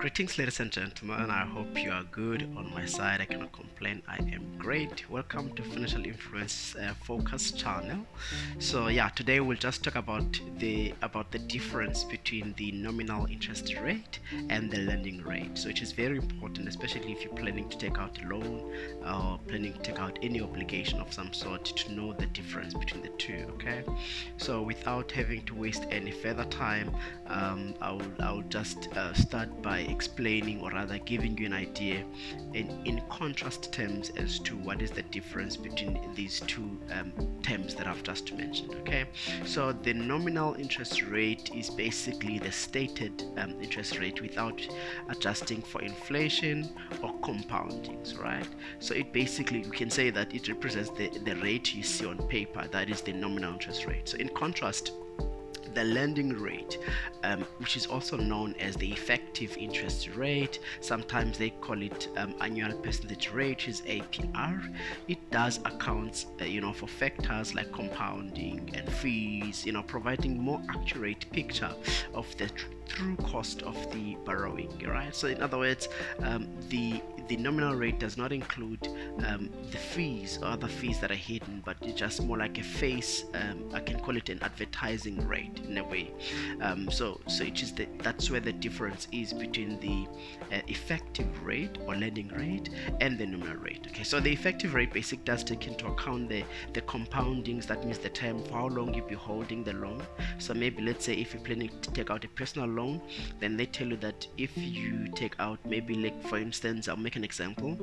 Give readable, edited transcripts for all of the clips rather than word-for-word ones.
Greetings, ladies and gentlemen. I hope you are good. On my side, I cannot complain. I am great. Welcome to Financial Influence Focus channel. So yeah, today we'll just talk about the difference between the nominal interest rate and the lending rate. So it is very important, especially if you're planning to take out a loan or planning to take out any obligation of some sort, to know the difference between the two. Okay. So without having to waste any further time, I'll just start by explaining, or rather giving you an idea in contrast terms as to what is the difference between these two terms that I've just mentioned. Okay, so the nominal interest rate is basically the stated interest rate without adjusting for inflation or compounding, right? So it basically, you can say that it represents the rate you see on paper, that is the nominal interest rate. So in contrast, the lending rate, which is also known as the effective interest rate, sometimes they call it annual percentage rate, which is APR. It does accounts for factors like compounding and fees, providing more accurate picture of the true cost of the borrowing, right? So in other words, the nominal rate does not include the fees or other fees that are hidden, but it's just more like a face. I can call it an advertising rate in a way. So it is that's where the difference is between the effective rate or lending rate and the nominal rate. Okay, so the effective rate basically does take into account the compoundings. That means the term for how long you'll be holding the loan. So maybe let's say if you're planning to take out a personal loan, then they tell you that if you take out, maybe like for instance, I'll make an example.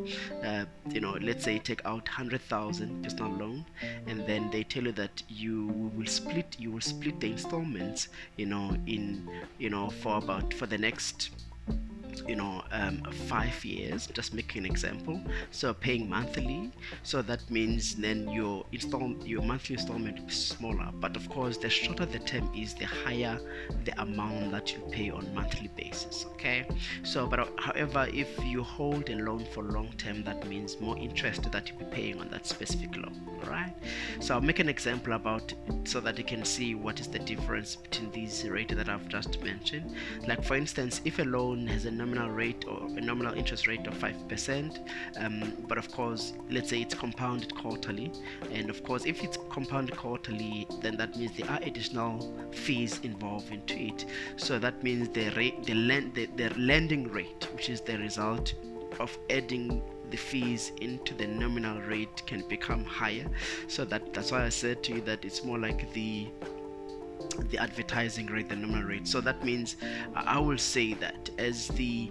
Let's say you take out 100,000 personal loan, and then they tell you that you will split the installments, for the next 5 years, just making an example. So paying monthly, so that means then your monthly installment will be smaller, but of course the shorter the term is, the higher the amount that you pay on monthly basis. Okay, so but however, if you hold a loan for long term, that means more interest that you'll be paying on that specific loan. Right, so I'll make an example about it so that you can see what is the difference between these rates that I've just mentioned. Like for instance, if a loan has a nominal rate or a nominal interest rate of 5%, but of course let's say it's compounded quarterly, and of course if it's compounded quarterly, then that means there are additional fees involved into it. So that means the lending rate, which is the result of adding the fees into the nominal rate, can become higher. So that's why I said to you that it's more like the advertising rate, the nominal rate. So that means I will say that as the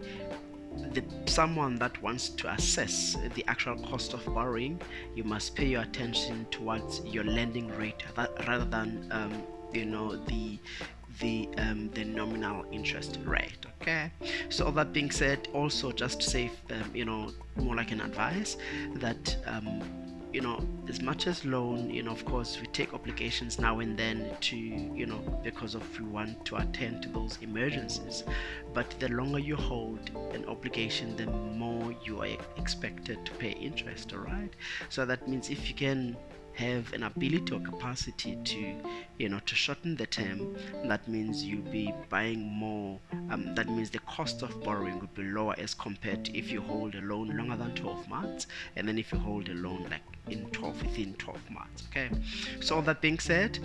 someone that wants to assess the actual cost of borrowing, you must pay your attention towards your lending rate rather than the nominal interest rate. Okay, so all that being said, also just to say more like an advice that as much as loan, of course we take obligations now and then to because of we want to attend to those emergencies, but the longer you hold an obligation, the more you are expected to pay interest. All right, so that means if you can have an ability or capacity to shorten the term, that means you'll be buying more. That means the cost of borrowing will be lower as compared to if you hold a loan longer than 12 months, and then if you hold a loan like within 12 months. Okay, so all that being said,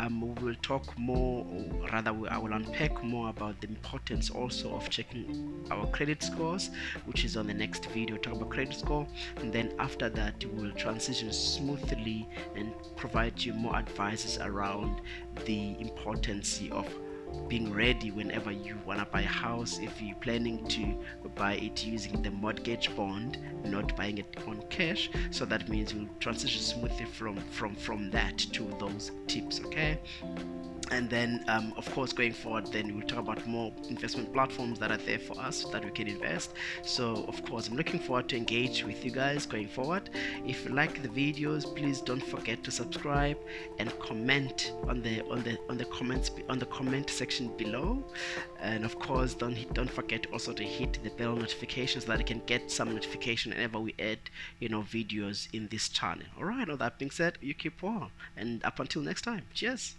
we will talk more, or rather I will unpack more about the importance also of checking our credit scores, which is on the next video. Talk about credit score, and then after that we will transition smoothly and provide you more advices around the importance of being ready whenever you want to buy a house. If you're planning to buy it using the mortgage bond, not buying it on cash, so that means you'll transition smoothly from that to those tips. Okay, and then of course going forward, then we'll talk about more investment platforms that are there for us that we can invest. So of course I'm looking forward to engage with you guys going forward. If you like the videos, please don't forget to subscribe and comment on the comment section below, and of course don't forget also to hit the bell notification so that you can get some notification whenever we add videos in this channel. All right, all that being said, you keep well, and up until next time, cheers.